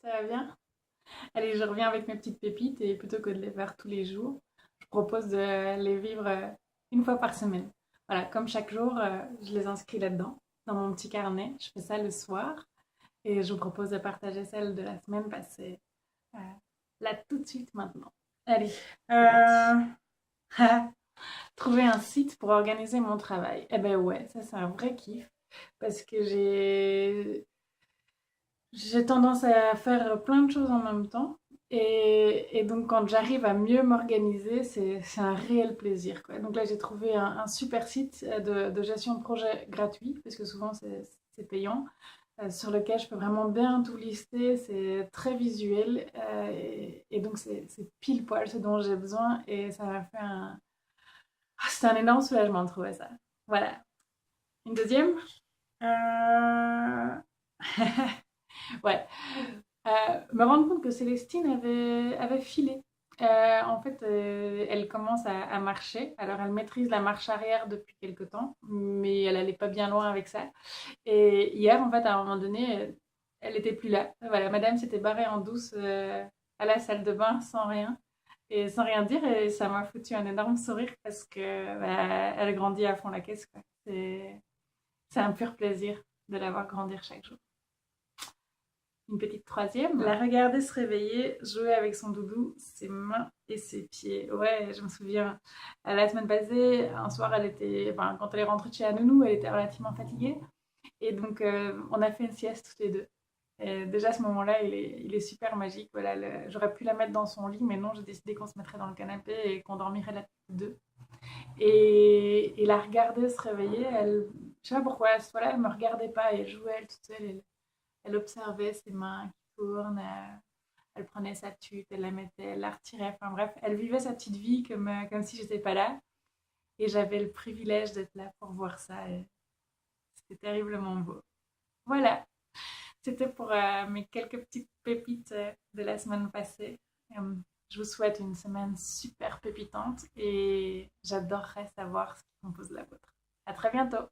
Ça va bien? Allez, je reviens avec mes petites pépites et plutôt que de les faire tous les jours, je propose de les vivre une fois par semaine. Voilà, comme chaque jour, je les inscris là-dedans, dans mon petit carnet. Je fais ça le soir et je vous propose de partager celle de la semaine passée euh, là tout de suite maintenant. Allez, c'est Euh, parti. Trouver un site pour organiser mon travail. Eh ben ouais, ça c'est un vrai kiff parce que j'ai tendance à faire plein de choses en même temps. Et donc, quand j'arrive à mieux m'organiser, c'est un réel plaisir, quoi. Donc là, j'ai trouvé un super site de gestion de projet gratuit, parce que souvent, c'est payant, sur lequel je peux vraiment bien tout lister. C'est très visuel. Et donc, c'est pile poil ce dont j'ai besoin. Et ça m'a fait un... Ah, c'est un énorme soulagement de trouver ça. Voilà. Une deuxième? euh, Ouais. Me rendre compte que Célestine avait filé. En fait, elle commence à marcher. Alors, elle maîtrise la marche arrière depuis quelque temps, mais elle allait pas bien loin avec ça. Et hier, en fait, à un moment donné, elle était plus là. Voilà, madame s'était barrée en douce à la salle de bain sans rien et sans rien dire. Et ça m'a foutu un énorme sourire parce que bah, elle grandit à fond la caisse, quoi. C'est un pur plaisir de la voir grandir chaque jour. Une petite troisième. La regarder se réveiller, jouer avec son doudou, ses mains et ses pieds. Ouais, je me souviens, la semaine passée, un soir, enfin, quand elle est rentrée de chez Anounou, elle était relativement fatiguée. Et donc, on a fait une sieste toutes les deux. Et déjà, à ce moment-là, il est super magique. Voilà, j'aurais pu la mettre dans son lit, mais non, j'ai décidé qu'on se mettrait dans le canapé et qu'on dormirait là toutes deux. Et la regarder se réveiller, je sais pas pourquoi, à ce moment-là, elle me regardait pas et jouait elle toute seule. Elle observait ses mains qui tournent, elle prenait sa tuque, elle la mettait, elle la retirait. Enfin bref, elle vivait sa petite vie comme si j'étais pas là. Et j'avais le privilège d'être là pour voir ça. Et c'était terriblement beau. Voilà, c'était pour mes quelques petites pépites de la semaine passée. Euh, je vous souhaite une semaine super pépitante et j'adorerais savoir ce qui compose la vôtre. À très bientôt!